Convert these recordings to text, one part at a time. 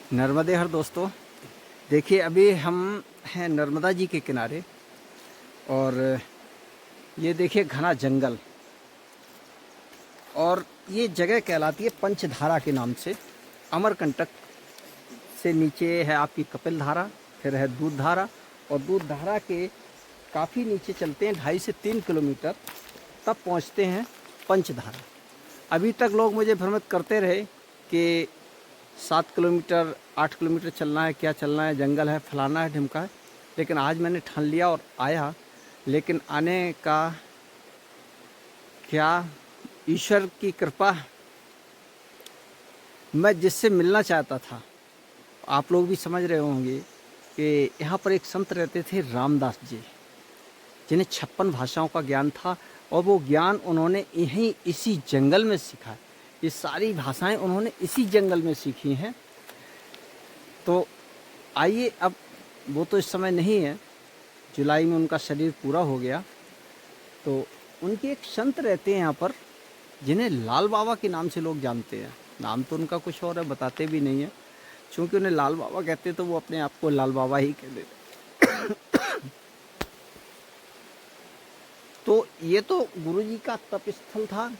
नर्मदे हर दोस्तों, देखिए अभी हम हैं नर्मदा जी के किनारे और ये देखिए घना जंगल। और ये जगह कहलाती है पंचधारा के नाम से। अमरकंटक से नीचे है आपकी कपिल धारा, फिर है दूध धारा, और दूध धारा के काफ़ी नीचे चलते हैं 2.5 से 3 किलोमीटर, तब पहुंचते हैं पंचधारा। अभी तक लोग मुझे भ्रमित करते रहे कि 7 किलोमीटर 8 किलोमीटर चलना है, क्या चलना है, जंगल है, फलाना है, ढिमका है। लेकिन आज मैंने ठान लिया और आया। लेकिन आने का क्या ईश्वर की कृपा। मैं जिससे मिलना चाहता था, आप लोग भी समझ रहे होंगे कि यहाँ पर एक संत रहते थे रामदास जी, जिन्हें 56 भाषाओं का ज्ञान था और वो ज्ञान उन्होंने यहीं इसी जंगल में सीखा। ये सारी भाषाएं उन्होंने इसी जंगल में सीखी हैं। तो आइए, अब वो तो इस समय नहीं है, जुलाई में उनका शरीर पूरा हो गया। तो उनके एक संत रहते हैं यहाँ पर, जिन्हें लाल बाबा के नाम से लोग जानते हैं। नाम तो उनका कुछ और है, बताते भी नहीं है। चूँकि उन्हें लाल बाबा कहते तो वो अपने आप को लाल बाबा ही कह देते। तो ये तो गुरुजी का तप स्थल था,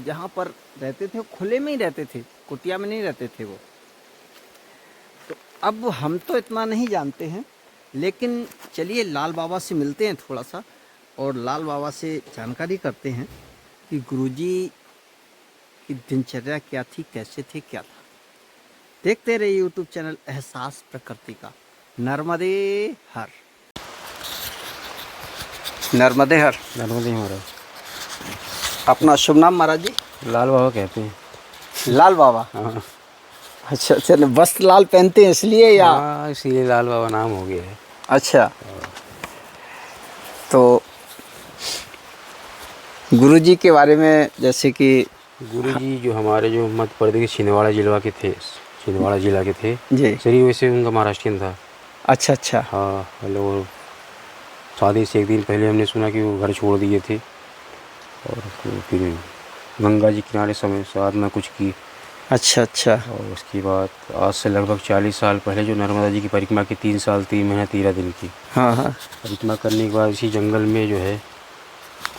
जहाँ पर रहते थे। खुले में ही रहते थे, कुटिया में नहीं रहते थे वो। तो अब हम तो इतना नहीं जानते हैं, लेकिन चलिए लाल बाबा से मिलते हैं थोड़ा सा, और लाल बाबा से जानकारी करते हैं कि गुरुजी की दिनचर्या क्या थी, कैसे थे, क्या था। देखते रहिए यूट्यूब चैनल एहसास प्रकृति का। नर्मदे हर। नर्मदे हर। नर्मदे महाराज। अपना शुभ नाम महाराज जी? लाल बाबा कहते हैं। लाल बाबा? हाँ। अच्छा, चलो वस्त्र लाल पहनते हैं इसलिए, या? हाँ, इसीलिए लाल बाबा नाम हो गया है। अच्छा। तो गुरुजी के बारे में, जैसे कि गुरुजी जो हमारे जो मध्य प्रदेश छिंदवाड़ा जिला के थे, छिंदवाड़ा जिला के थे जी। शरीर वैसे उनका महाराष्ट्रियन था। अच्छा अच्छा। हाँ, हेलो। शादी से एक दिन पहले हमने सुना कि वो घर छोड़ दिए थे और फिर गंगा जी किनारे समय साधना कुछ की। अच्छा अच्छा। और उसके बाद आज से लगभग 40 साल पहले जो नर्मदा जी की परिक्रमा की, 3 साल 3 महीने 13 दिन की हाँ हाँ। परिक्रमा करने के बाद इसी जंगल में जो है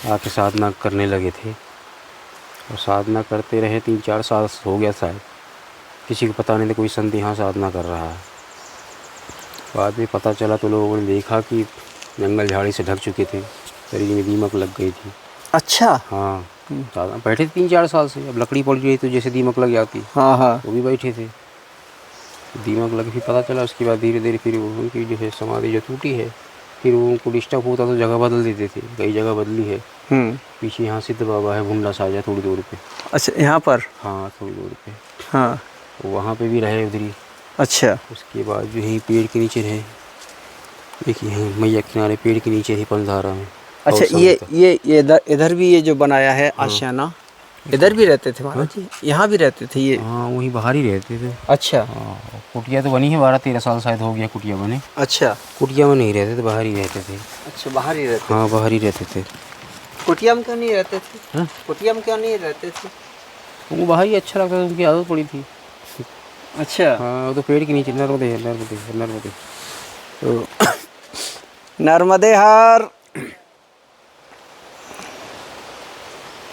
आके साधना करने लगे थे। और साधना करते रहे, 3-4 साल हो गया शायद, किसी को पता नहीं था कोई संत यहाँ साधना कर रहा है। बाद में पता चला तो लोगों ने देखा कि जंगल झाड़ी से ढक चुके थे, शरीर में दीमक लग गई थी। अच्छा। हाँ, साधना बैठे थे 3-4 साल से। अब लकड़ी पड़ गई तो जैसे दीमक लग जाती, हाँ हाँ। वो भी बैठे थे, दीमक लग। फिर पता चला, उसके बाद धीरे धीरे फिर उनकी जो है समाधि जो टूटी है, फिर उनको डिस्टर्ब होता तो जगह बदल देते थे। कई जगह बदली है। पीछे यहाँ सिद्ध बाबा है, भुंडा साजा, थोड़ी दूर पे। अच्छा, यहाँ पर? हाँ, थोड़ी दूर पे। हाँ, तो वहाँ पे भी रहे उधरी। अच्छा। उसके बाद जो है पेड़ के नीचे रहे, देखिए यहाँ मैया किनारे पेड़ के नीचे ही पंचधारा में। अच्छा, ये इधर भी ये जो बनाया है आशियाना, इधर भी रहते थे महाराज जी? यहाँ भी रहते थे ये? हाँ, वहीं बाहर ही रहते थे। अच्छा। हाँ, कुटिया तो बनी है, 12-13 साल शायद हो गया कुटिया बने। अच्छा। कुटिया में नहीं रहते थे, बाहर ही रहते थे। अच्छा, बाहर ही रहते? हाँ, बाहर ही रहते थे। कुटिया में क्यों नहीं रहते थे? हाँ? कुटिया में क्यों नहीं रहते थे? उनको बाहर ही अच्छा लगता था, उनकी आदत पड़ी थी। अच्छा। हाँ, वो तो पेड़ के नीचे। नर्मदे नर्मदे नर्मदे। तो नर्मदे हर।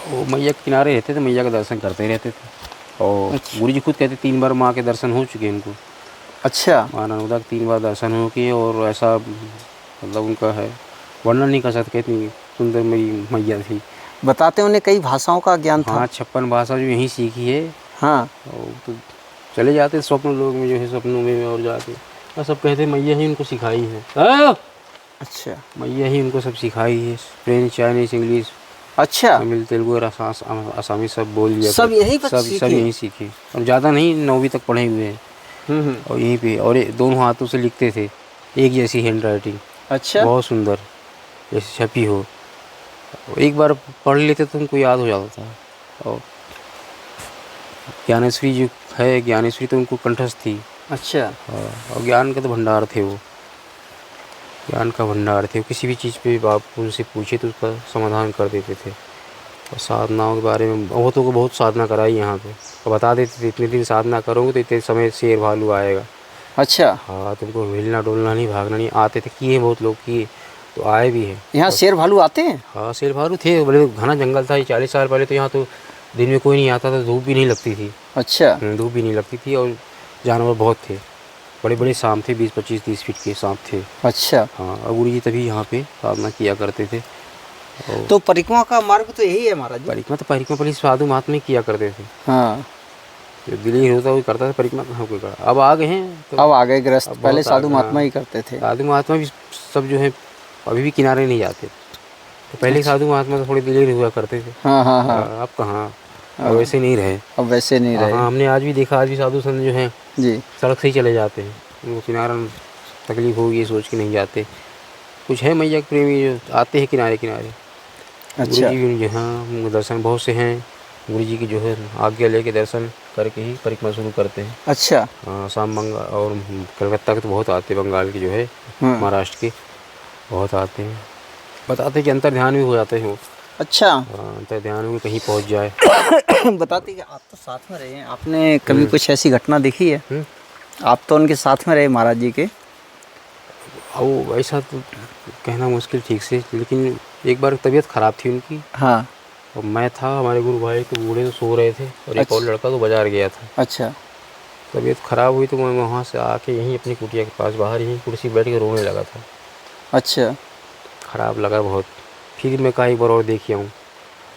वो मैया के किनारे रहते थे, मैया का दर्शन करते रहते थे। और अच्छा। गुरु जी खुद कहते 3 बार माँ के दर्शन हो चुके हैं उनको। अच्छा। माँ नर्मदा के 3 बार दर्शन हो के, और ऐसा मतलब उनका है, वर्णन नहीं कर सकते, इतनी सुंदर मेरी मैया थी। बताते उन्हें कई भाषाओं का ज्ञान था? हाँ, 56 भाषा जो यहीं सीखी है। हाँ। और तो चले जाते स्वप्न लोग में, जो है सपनों में और जाते, और सब कहते मैया ही उनको सिखाई है। अच्छा। मैया ही उनको सब सिखाई है। फ्रेंच, चाइनीज, इंग्लिश, अच्छा। तमिल, तेलुगु और आसामी सब बोल लिया। सब यहीं पर सब यहीं सीखे। और ज़्यादा नहीं, 9वीं तक पढ़े हुए हैं। और यहीं पे, और दोनों हाथों से लिखते थे, एक जैसी हैंड राइटिंग। अच्छा। बहुत सुंदर, जैसे छपी हो। एक बार पढ़ लेते तो उनको याद हो जाता था। और ज्ञानेश्वरी जो है, ज्ञानेश्वरी तो उनको कंठस्थ थी। अच्छा। और ज्ञान का तो भंडार थे वो, ज्ञान का भंडार थे। किसी भी चीज़ पे आप उनसे पूछे तो उसका समाधान कर देते थे। और साधनाओं के बारे में बहुतों को बहुत साधना कराई यहाँ पे, और बता देते थे इतने दिन साधना करोगे तो इतने समय शेर भालू आएगा। अच्छा, हाँ, तुमको हिलना डोलना नहीं, भागना नहीं। आते थे, किए बहुत लोग किए, तो आए भी हैं। यहाँ शेर भालू आते हैं? हाँ, शेर भालू थे, बड़े घना जंगल था ये। 40 साल पहले तो यहाँ तो दिन में कोई नहीं आता था, धूप भी नहीं लगती थी। अच्छा, धूप भी नहीं लगती थी, और जानवर बहुत थे, बड़े बड़े सांप थे, 20 25 30 फीट के सांप थे। अच्छा। हाँ, और गुरु जी तभी यहाँ पे साधना किया करते थे। और तो परिक्रमा का मार्ग तो यही है महाराज जी? परिक्रमा पहले साधु महात्मा ही किया करते थे। हाँ, जो दिल्ली होता वो करता था, परिक्रमा कहाँ कोई करा। अब आ गए हैं तो अब आ गए गृहस्थ, अब पहले बहुत साधु आगे, महात्मा हाँ। ही करते थे। साधु महात्मा भी सब जो है अभी भी किनारे नहीं जाते। तो पहले साधु महात्मा तो थोड़ी दिलेर हुआ करते थे। हाँ हाँ हाँ। अब कहाँ, अब वैसे नहीं रहे। अब वैसे नहीं रहे। हाँ, हमने आज भी देखा, आज भी साधु संत जो हैं जी। सड़क से ही चले जाते हैं। उनको किनारा तकलीफ होगी ये सोच के नहीं जाते। कुछ है मैया के प्रेमी जो आते हैं किनारे किनारे। अच्छा। गुरु जी भी यहाँ दर्शन बहुत से हैं, गुरु जी की जो है आज्ञा लेके दर्शन करके ही परिक्रमा शुरू करते हैं। अच्छा। आसाम बंगाल और कलकत्ता के तो बहुत आते हैं, बंगाल के जो है, महाराष्ट्र के बहुत आते हैं। बताते कि अंतर ध्यान भी हो जाते हैं वो। अच्छा। अंतर ध्यान में कहीं पहुँच जाए। बताते कि आप तो साथ में रहे हैं, आपने कभी कुछ ऐसी घटना देखी है? आप तो उनके साथ में रहे महाराज जी के। वो ऐसा तो कहना मुश्किल ठीक से, लेकिन एक बार तबीयत ख़राब थी उनकी। हाँ। और मैं था, हमारे गुरु भाई तो बूढ़े तो सो रहे थे, और एक और लड़का तो बाजार गया था। अच्छा। तबीयत ख़राब हुई तो मैं वहाँ से आके यहीं अपनी कुटिया के पास बाहर यहीं कुर्सी बैठ के रोने लगा था। अच्छा। ख़राब लगा बहुत। फिर मैं कहा एक बार और देख आऊँ।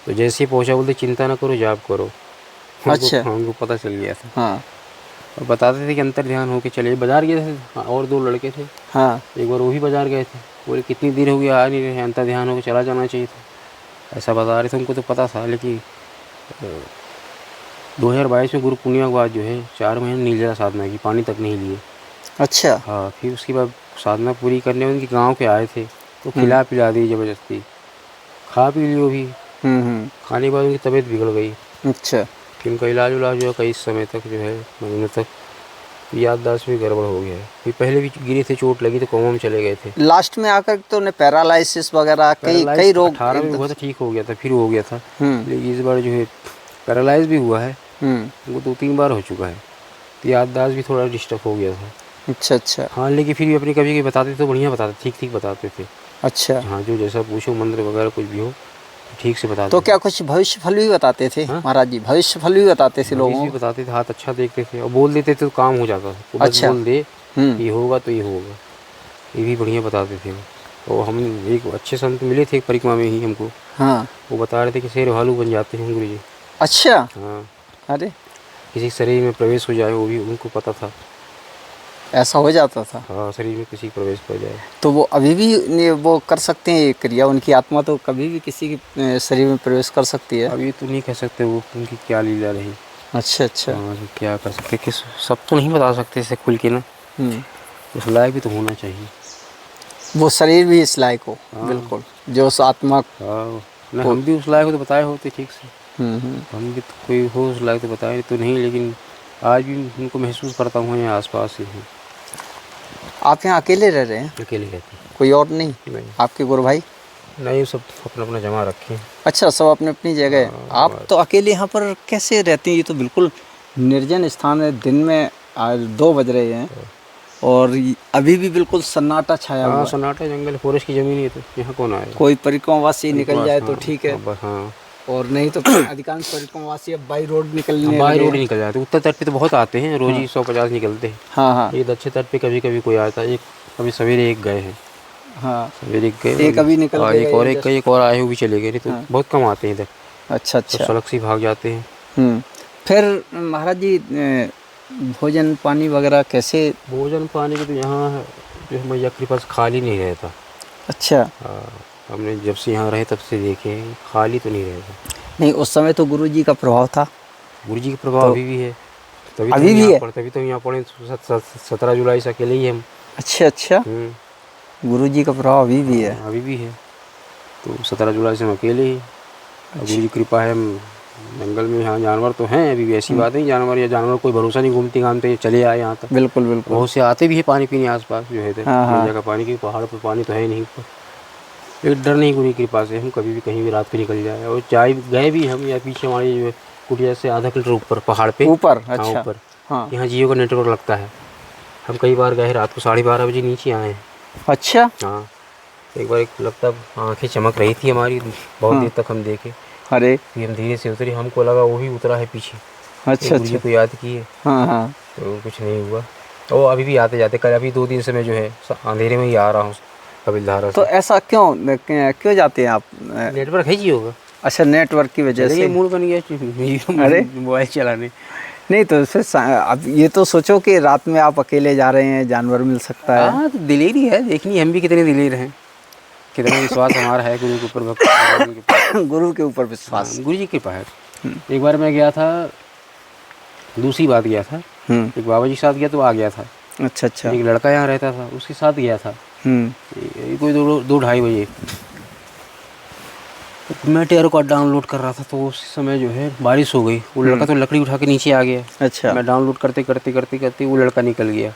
तो जैसे ही पहुँचा बोलते चिंता ना करो, जाप करो। अच्छा। उनको पता चल गया था। हाँ। और बताते थे कि अंतर ध्यान होके चले। बाजार गए थे, और 2 लड़के थे। हाँ। एक बार वो भी बाजार गए थे, बोले कितनी देर हो गई आ नहीं रहे, अंतर ध्यान होकर चला जाना चाहिए था, ऐसा बता रहे थे। उनको तो पता था, लेकिन 2022 में गुरु पूर्णिमा के बाद जो है 4 महीने निर्जला साधना की, पानी तक नहीं लिए। अच्छा। हाँ, फिर उसके बाद साधना पूरी करने उनके गांव के आए थे, तो खिला पिला दी ज़बरदस्ती, खा पी लियो भी। खाने के बाद उनकी तबीयत बिगड़ गई। अच्छा। फिर उनका इलाज उलाज हुआ कई समय तक जो है, महीनों तक। याददाश्त भी गड़बड़ हो गया है। फिर पहले भी गिरे थे, चोट लगी तो कोमा में चले गए थे। लास्ट में आकर तो उन्हें पैरालाइसिस वगैरह कई रोग 18 में हुआ था, ठीक हो गया था, फिर हो गया था। लेकिन इस बार जो है पैरालाइज भी हुआ है, वो 2-3 बार हो चुका है। तो याददाश्त भी थोड़ा डिस्टर्ब हो गया था। अच्छा। अच्छा। हाँ, लेकिन फिर भी अपनी कभी बताते तो बढ़िया बताते, ठीक ठीक बताते थे। अच्छा। हाँ, जो जैसा पूछो मंत्र वगैरह कुछ भी हो ठीक से बताते। तो क्या कुछ भविष्य फल भी बताते थे? हाँ? महाराज जी भविष्य फल भी बताते थे लोगों भी बताते थे, हाथ अच्छा देखते थे, और बोल देते थे तो काम हो जाता था। तो बस बोल दे ये होगा तो ये होगा, ये भी बढ़िया बताते थे वो। और हम एक अच्छे संत मिले थे परिक्रमा में ही हमको। हाँ। वो बता रहे थे कि शेर भालू बन जाते हैं गुरु जी। अच्छा। हाँ। अरे किसी शरीर में प्रवेश हो जाए, वो भी उनको पता था। ऐसा हो जाता था? हाँ, शरीर में किसी प्रवेश कर जाए तो वो अभी भी वो कर सकते हैं ये क्रिया? उनकी आत्मा तो कभी भी किसी के शरीर में प्रवेश कर सकती है? अब ये तो नहीं कह सकते वो उनकी क्या लीला रही। अच्छा। अच्छा। हाँ, क्या कर सकते, किस सब तो नहीं बता सकते इसे खुल के ना। उस लायक भी तो होना चाहिए। वो शरीर भी इस लायक हो। बिल्कुल, जो उस आत्मा। हाँ, ना हम भी उस लायक हो तो बताए होते ठीक से। हम भी तो कोई हो उस लायक तो बताए तो नहीं, लेकिन आज भी उनको महसूस करता हूँ यहाँ आसपास ही हूँ। आप यहाँ अकेले रह रहे हैं? अकेले रहते हैं। कोई और नहीं? आपके गुरु भाई? नहीं, सब अपना अपना जमा रखे हैं। अच्छा, सब अपनी अपनी जगह है। आप तो अकेले यहाँ पर कैसे रहते हैं? ये तो बिल्कुल निर्जन स्थान है। दिन में 2 बज रहे हैं और अभी भी बिल्कुल सन्नाटा छाया हुआ है। सन्नाटा, जंगल, फॉरेस्ट की जमीन है, तो यहाँ कौन आएगा? कोई परिक्रमावासी निकल जाए तो ठीक है, हाँ। और नहीं तो अधिकांश परिक्रमावासी अब बाई रोड निकलने बाई रोड निकल जाते। उत्तर तट पे तो बहुत आते हैं, रोज ही 150 निकलते हैं। हाँ हाँ। ये दक्षिण तट पे कभी कभी कोई आता है। एक कभी सवेरे एक गए हैं। हाँ, सवेरे एक गए, एक अभी निकल गए, एक और आए, वो भी चले गए। नहीं तो बहुत कम आते हैं इधर। अच्छा। अच्छा। सड़क से भाग जाते हैं। फिर महाराज जी भोजन पानी वगैरह कैसे? भोजन पानी के तो यहाँ जो है मैया के पास खाली नहीं रहता। अच्छा। हमने जब से यहाँ रहे तब से देखे, खाली तो नहीं रहता। नहीं, उस समय तो गुरु जी का प्रभाव था। गुरु जी का प्रभाव तो अभी भी है। तभी अभी भी है? तभी तो यहाँ पढ़े 17 जुलाई से अकेले ही हम। अच्छा। अच्छा। गुरु जी का प्रभाव अभी भी है? अभी भी है। तो 17 जुलाई से हम अकेले ही। गुरु जी की कृपा है। जंगल में यहाँ जानवर तो हैं अभी भी, ऐसी बात नहीं जानवर कोई भरोसा नहीं, घूमते घामते चले आए यहाँ तक। बिल्कुल बिल्कुल। बहुत से आते भी है पानी पीने आसपास जो है मैया का पानी की। पहाड़ पर पानी तो है नहीं, एक डर नहीं गुरु की कृपा से। हम कभी भी कहीं भी रात को निकल जाए, और चाय गए भी हम, या पीछे हमारी जो है कुटिया से आधा किलोमीटर ऊपर पहाड़ पे ऊपर। अच्छा। ऊपर यहाँ जियो का नेटवर्क लगता है। हम कई बार गए, रात को 12:30 बजे नीचे आए हैं। अच्छा। हाँ, एक बार एक लगता आंखें चमक रही थी हमारी, बहुत हाँ। देर तक हम देखे, अरे। फिर हम धीरे से उतरे, हमको लगा वही उतरा है पीछे। अच्छा गुरु जी अच्छा। को याद किए हाँ हाँ। तो कुछ नहीं हुआ। वो अभी भी आते जाते, कल अभी 2 दिन से मैं जो है अंधेरे में ही आ रहा हूँ कपिलधारा तो से। ऐसा क्यों क्यों जाते हैं आप? नेटवर्क है जी होगा, अच्छा, नेटवर्क की वजह चलेंगे, से। मूड बन गया अरे। मोबाइल चलाने। नहीं तो फिर अब ये तो सोचो कि रात में आप अकेले जा रहे हैं, जानवर मिल सकता है। हाँ, तो दिलेरी है, देखनी हम भी कितने दिलेर हैं, कितना विश्वास हमारा है गुरु के ऊपर, भक्त भगवान के ऊपर। गुरु के ऊपर हाँ, विश्वास। गुरु जी की कृपा है। एक बार मैं गया था, दूसरी बात गया था, एक बाबा जी के साथ गया तो आ गया था। अच्छा अच्छा। एक लड़का यहाँ रहता था, उसके साथ गया था। कोई 2-2:30 बजे मैं टेरो कार्ड डाउनलोड कर रहा था, तो उस समय जो है बारिश हो गई। वो लड़का तो लकड़ी उठा के नीचे आ गया। अच्छा। मैं डाउनलोड करते करते करते करते वो लड़का निकल गया।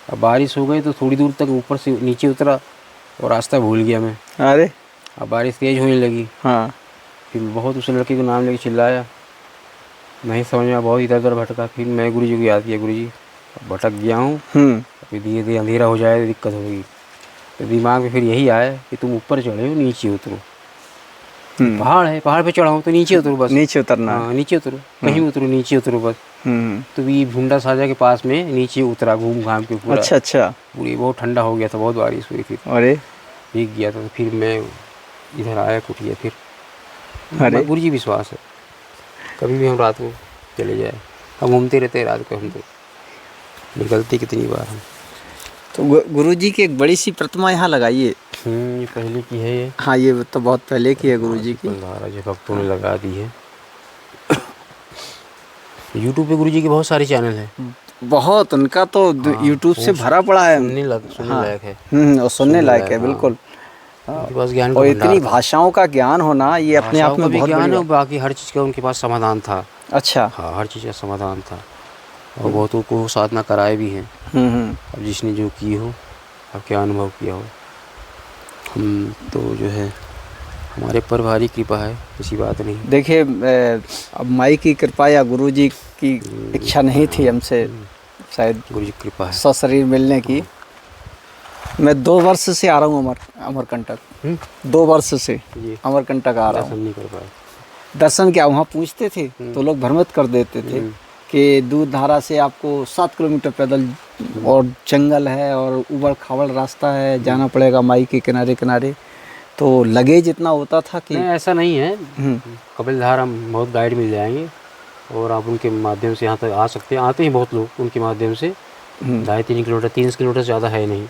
अब बारिश हो गई तो थोड़ी दूर तक ऊपर से नीचे उतरा और रास्ता भूल गया मैं। अरे। अब बारिश तेज़ होने लगी। हाँ। फिर बहुत उस लड़के का नाम लेके चिल्लाया, नहीं समझ में, बहुत इधर उधर भटका। फिर मैं गुरु जी को याद किया, गुरु जी भटक गया हूँ, अभी धीरे धीरे अंधेरा हो जाए तो दिक्कत होगी। तो दिमाग में फिर यही आया कि तुम ऊपर चढ़े हो, नीचे उतरो। पहाड़ है, पहाड़ पे चढ़ा हूँ तो नीचे उतरो बस, नीचे उतरना। हाँ, नीचे उतरो, कहीं उतरो, नीचे उतरो बस। तो ये भुंडा साजा के पास में नीचे उतरा घूम घाम के पूरा। अच्छा अच्छा। पूरी बहुत ठंडा हो गया था, बहुत बारिश हुई थी, अरे। भीग गया था। तो फिर मैं इधर आया कुटिया। फिर अरे। गुरु जी विश्वास है, कभी भी हम रात को चले जाए, हम घूमते रहते हैं रात को, हम तो निकलते कितनी बार हम। तो गुरु जी की एक बड़ी सी प्रतिमा यहाँ लगाइए। ये पहले की है ये। हाँ, ये तो बहुत पहले की है गुरु जी की। कपिलधारा जो भक्तों ने लगा दी है। यूट्यूब पे गुरु जी के बहुत सारे चैनल हैं। बहुत, उनका तो यूट्यूब से भरा पड़ा है। सुनने लायक है। और सुनने लायक है, बिल्कुल। उनके पास ज्ञान का और भंडार इतनी था। भाषाओं का ज्ञान होना, ये अपने आप भाषाओं में का बहुत भी ज्ञान बड़ी है, बाकी हर चीज़ का उनके पास समाधान था। अच्छा। हाँ, हर चीज़ का समाधान था, और बहुतों को साधना कराए भी हैं। अब जिसने जो की हो, अब क्या अनुभव किया हो, हम तो जो है हमारे पर भारी कृपा है, किसी बात नहीं। देखिए, अब माई की कृपा या गुरु जी की इच्छा नहीं थी हमसे शायद गुरु जी की कृपा है। सशरीर मिलने की। मैं 2 वर्ष से आ रहा हूँ अमरकंटक। 2 वर्ष से जी। अमरकंटक आ रहा हूँ। दर्शन नहीं कर पाए। दर्शन क्या, वहाँ पूछते थे तो लोग भ्रमित कर देते थे कि दूध धारा से आपको 7 किलोमीटर पैदल और जंगल है और उबड़ खाबड़ रास्ता है, जाना पड़ेगा माई के किनारे किनारे। तो लगेज इतना होता था कि नहीं, ऐसा नहीं है। कपिलधारा बहुत गाइड मिल जाएंगे, और आप उनके माध्यम से यहाँ तक आ सकते हैं। आते हैं बहुत लोग उनके माध्यम से। 2.5-3 किलोमीटर, 3 किलोमीटर ज़्यादा है नहीं,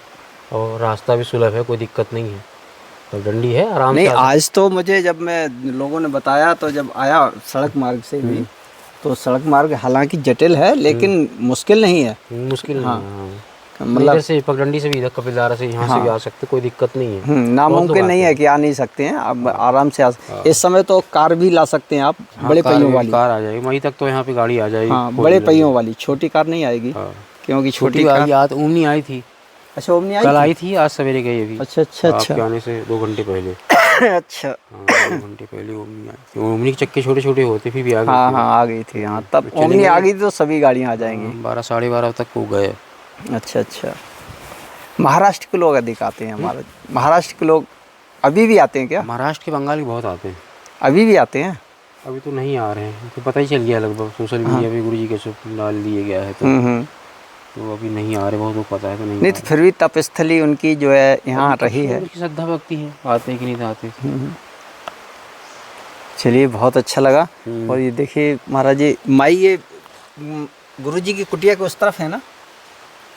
और रास्ता भी सुलभ है, कोई दिक्कत नहीं है। तो डंडी है, आराम नहीं। से आज तो मुझे, जब मैं लोगों ने बताया तो जब आया सड़क मार्ग से भी, तो सड़क मार्ग हालांकि जटिल है लेकिन मुश्किल नहीं है। मुश्किल नहीं हाँ। है। मतलब इधर से पगडंडी से भी, इधर कपिलधारा से यहाँ से भी आ सकते, कोई दिक्कत नहीं है। नामुमकिन नहीं है कि आ नहीं सकते हैं, आप आराम से इस समय तो कार भी ला सकते हैं आप, बड़े पहियों वाली कार आ जाएगी वहीं तक, तो यहाँ पे गाड़ी आ जाएगी। हाँ, बड़े पहियों वाली, छोटी कार नहीं आएगी। क्योंकि छोटी कार याद ओमनी आई थी। अच्छा, ओमनी कल आई थी, आज सवेरे गई अभी। अच्छा अच्छा अच्छा। आपके आने से 2 घंटे पहले। अच्छा। 2 घंटे पहले ओमनी आई थी। ओमनी के चक्के छोटे छोटे होते, फिर भी आ गई। हाँ हाँ, आ गई थी। हाँ, तब ओमनी आ गई तो सभी गाड़ियाँ आ जाएंगी। 12-12:30 तक वो गए। अच्छा अच्छा। महाराष्ट्र के लोग अधिक आते हैं हमारे। महाराष्ट्र के लोग अभी भी आते हैं क्या? महाराष्ट्र के, बंगाल के बहुत आते हैं। अभी भी आते हैं? अभी तो नहीं आ रहे हैं, तो पता ही चल गया लगभग, सोशल मीडिया पे गुरु जी के सब डाल दिए गया है। तो अभी नहीं आ रहे, बहुत लोग पता है तो नहीं। तो फिर भी तपस्थली उनकी जो है यहाँ रही है। उनकी श्रद्धा भक्ति है, आते कि नहीं आते। चलिए, बहुत अच्छा लगा। और ये देखिए महाराज जी, माई ये गुरु जी की कुटिया के उस तरफ है ना?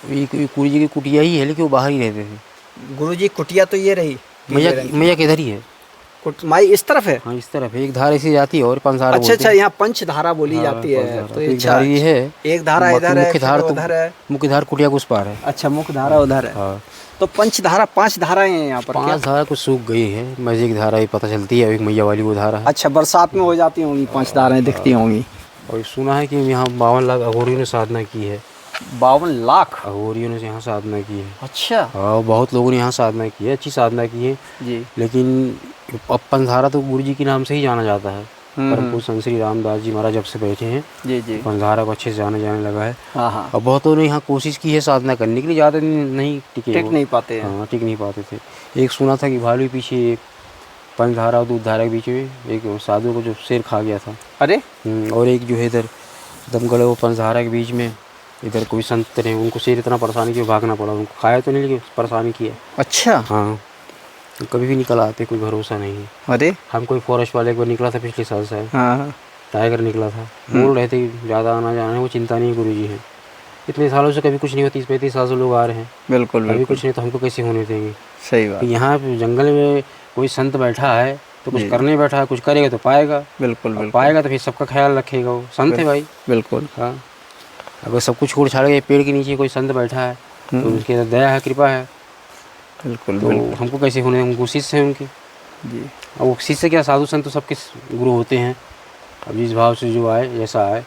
ये गुरु जी की कुटिया ही है, लेकिन वो बाहर ही रहते थे। गुरु जी कुटिया तो ये रही, मैया किधर ही है। माई इस तरफ है। हाँ, इस तरफ है। एक धारा ऐसी जाती है और पंचधारा। अच्छा अच्छा, यहाँ पंचधारा बोली जाती है। तो एक धारा ये है, एक धारा इधर है, उधर है। मुख्य धारा कुटिया के उस पार है। अच्छा, मुख्य धारा उधर है। हाँ। तो पंचधारा, 5 धाराएं हैं यहाँ पर। 5 धारा कुछ सूख गई है, मजे की धारा ही पता चलती है। एक मैया वाली वो धारा है। अच्छा, बरसात में हो जाती होंगी, 5 धाराएं दिखती होंगी। और सुना है कि यहाँ 52 लाख अघोरियों ने साधना की है। 52 लाख अघोरियों ने यहाँ साधना की है। अच्छा। हाँ, बहुत लोगों ने यहाँ साधना की है, अच्छी साधना की है जी। लेकिन अब पंचधारा तो गुरु जी के नाम से ही जाना जाता है। परम पूज्य संत श्री रामदास जी महाराज जब से बैठे हैं, जी जी। बंधारा को अच्छे से जाने लगा है। हाँ हाँ। और बहुतों ने यहाँ कोशिश की है साधना करने के लिए, ज़्यादा दिन नहीं टिके टिक वो। नहीं पाते हैं। हाँ, टिक नहीं पाते थे। एक सुना था कि भालू पीछे एक पंचधारा और दूधधारा के बीच में एक साधु को जो शेर खा गया था। अरे और एक जो है इधर दमगढ़ वो पंचधारा के बीच में इधर कोई संत ने, उनको शेर इतना परेशान किया, भागना पड़ा। उनको खाया तो नहीं लेकिन परेशान किया। अच्छा। हाँ, कभी भी निकल आते, कोई भरोसा नहीं है। अरे हम कोई फॉरेस्ट वाले एक बार निकला था पिछले साल शायद, हाँ हाँ। टाइगर निकला था। बोल रहे थे ज़्यादा आना जाना है, वो चिंता नहीं है गुरुजी हैं। इतने सालों से कभी कुछ नहीं होती, 30-35 साल से लोग आ रहे हैं, बिल्कुल अभी बिल्कुल। कुछ नहीं, तो हमको कैसे होने देंगे। सही बात। तो यहाँ पे जंगल में कोई संत बैठा है तो कुछ जी। करने बैठा है, कुछ करेगा तो पाएगा। बिल्कुल और बिल्कुल। पाएगा तो फिर सबका ख्याल रखेगा, वो संत है भाई। बिल्कुल। हाँ, अगर सब कुछ छोड़ छाड़ के पेड़ के नीचे कोई संत बैठा है तो उसके अंदर दया है, कृपा है। बिल्कुल तो बिल्कुल। हमको कैसे होने, हमको शिष्य हैं उनके। जी। अब वो शिष्य क्या, साधु संत तो सबके गुरु होते हैं। अब जिस भाव से जो आए, जैसा आए,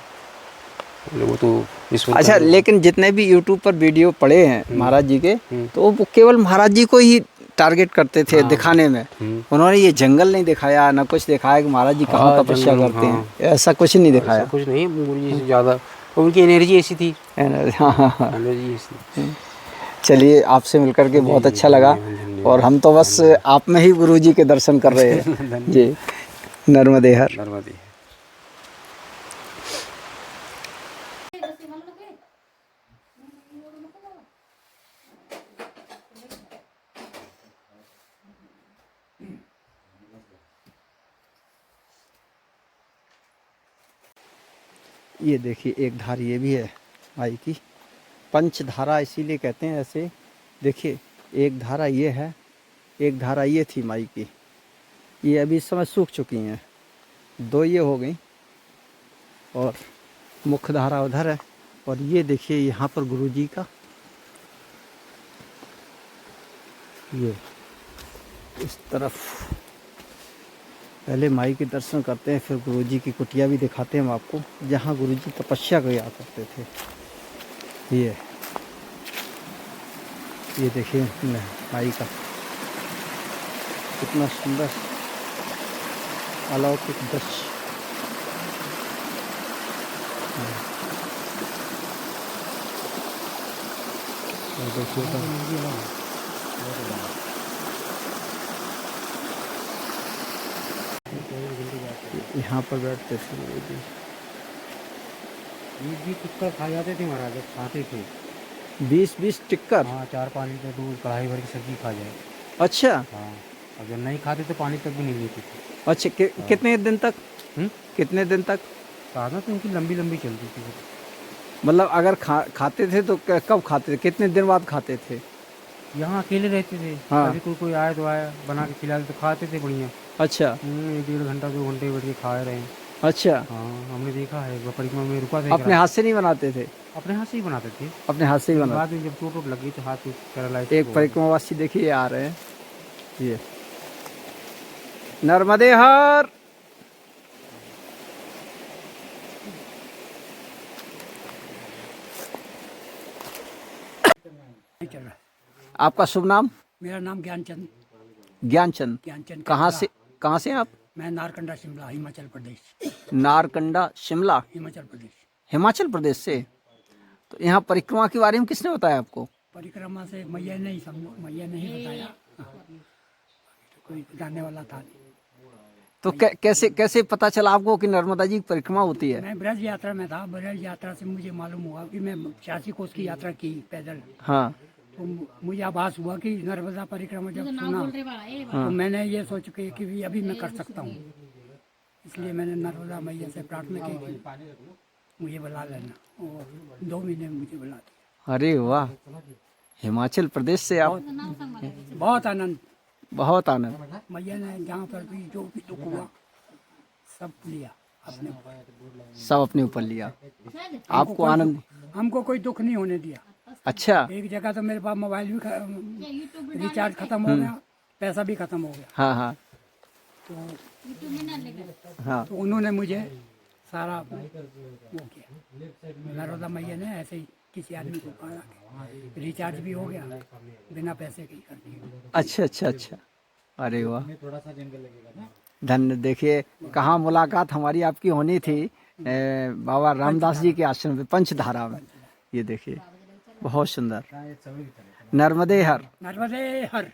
वो तो ईश्वर का अच्छा, जो है। लेकिन जितने भी यूट्यूब पर वीडियो पड़े हैं महाराज जी के, हम्म। तो वो केवल महाराज जी को ही टारगेट करते थे दिखाने में। उन्होंने ये जंगल नहीं दिखाया, ना कुछ दिखाया कि महाराज जी कहाँ हाँ, तपस्या जंगल, करते हाँ। हैं, ऐसा कुछ नहीं ऐसा दिखाया। कुछ नहीं, गुरु जी से ज़्यादा तो उनकी एनर्जी ऐसी थी, हाँ हाँ हाँ। एनर्जी ऐसी। चलिए, आपसे मिलकर के बहुत अच्छा लगा। और हम तो बस आप में ही गुरु जी के दर्शन कर रहे हैं। जी, नर्मदे हर। नर्मदे। ये देखिए, एक धार ये भी है माई की। पंचधारा इसीलिए कहते हैं ऐसे। देखिए, एक धारा ये है, एक धारा ये थी माई की। ये अभी इस समय सूख चुकी हैं, 2 ये हो गई, और मुख्य धारा उधर है। और ये देखिए यहाँ पर गुरुजी का, ये इस तरफ। पहले माई के दर्शन करते हैं, फिर गुरुजी की कुटिया भी दिखाते हैं हम आपको, जहाँ गुरुजी तपस्या किया करते थे। ये देखिए माई का कितना सुंदर अलौकिक दृश्य। यहाँ पर बैठते थे गुरुजी। 20-20 टिक्कर खा जाते थे महाराज, जब खाते थे। 20-20 टिक्कर। हाँ, 4 पानी का दूध, कढ़ाई भर की सब्जी खा जाए। अच्छा हाँ, अगर नहीं खाते तो पानी तक भी नहीं लेते थे। अच्छा। कितने दिन तक? कितने दिन तक? साधना तो उनकी लंबी लंबी चलती थी। मतलब अगर खाते थे तो कब खाते थे, कितने दिन बाद खाते थे? यहाँ अकेले रहते थे। हाँ। कभी कोई आया तो आया, बना के खिला तो खाते थे बढ़िया। अच्छा 1-1.5 घंटा 2 घंटे बैठ के खाए रहे। अच्छा। हाँ, हमने देखा है। एक बार परिक्रमा में रुका था, अपने हाथ से नहीं बनाते थे? अपने हाथ से ही बनाते थे। अपने हाथ से ही बनाते। बाद में जब चोट लगी तो हाथ पैरालाइज। एक परिक्रमावासी देखिए आ रहे हैं, ये नर्मदे हर। आपका शुभ नाम? मेरा नाम ज्ञानचंद। ज्ञानचंद। ज्ञानचंद कहाँ से हैं आप? मैं नारकंडा शिमला हिमाचल प्रदेश। नारकंडा शिमला हिमाचल प्रदेश। हिमाचल प्रदेश से। तो यहाँ परिक्रमा के बारे में किसने बताया आपको? परिक्रमा से मैया नहीं समझो, मैया नहीं बताया। तो कोई जानने वाला था नहीं। तो कैसे कैसे पता चला आपको कि नर्मदा जी की परिक्रमा होती है? मैं ब्रज यात्रा में था। ब्रज यात्रा से मुझे मालूम हुआ कि मैं 86 कोस की यात्रा की पैदल। हाँ तो मुझे आभास हुआ कि नर्मदा परिक्रमा जब सुना तो मैंने ये सोच के कि अभी मैं कर सकता हूँ। इसलिए मैंने नर्मदा मैया से प्रार्थना की कि मुझे बुला लेना, और 2 महीने में मुझे बुला दिया। अरे वाह, हिमाचल प्रदेश से आप? बहुत आनंद। बहुत आनंद। मैया ने जहाँ पर भी जो भी दुख हुआ सब लिया अपने ऊपर। सब अपने ऊपर लिया। आपको आनंद? हमको कोई दुख नहीं होने दिया। अच्छा। एक जगह तो मेरे पास मोबाइल भी रिचार्ज खत्म हो गया, पैसा भी खत्म हो गया। हाँ हाँ तो हाँ। तो उन्होंने मुझे सारा वो किया। नर्मदा मैया ने ऐसे ही किसी आदमी को कहा कि रिचार्ज भी हो गया, बिना पैसे के ही कर दिया। अच्छा अच्छा अच्छा। अरे वाह, धन्य। देखिए कहाँ मुलाकात हमारी आपकी होनी थी बाबा रामदास जी के आश्रम में पंचधारा में। ये देखिए बहुत सुंदर। नर्मदे हर। नर्मदे हर।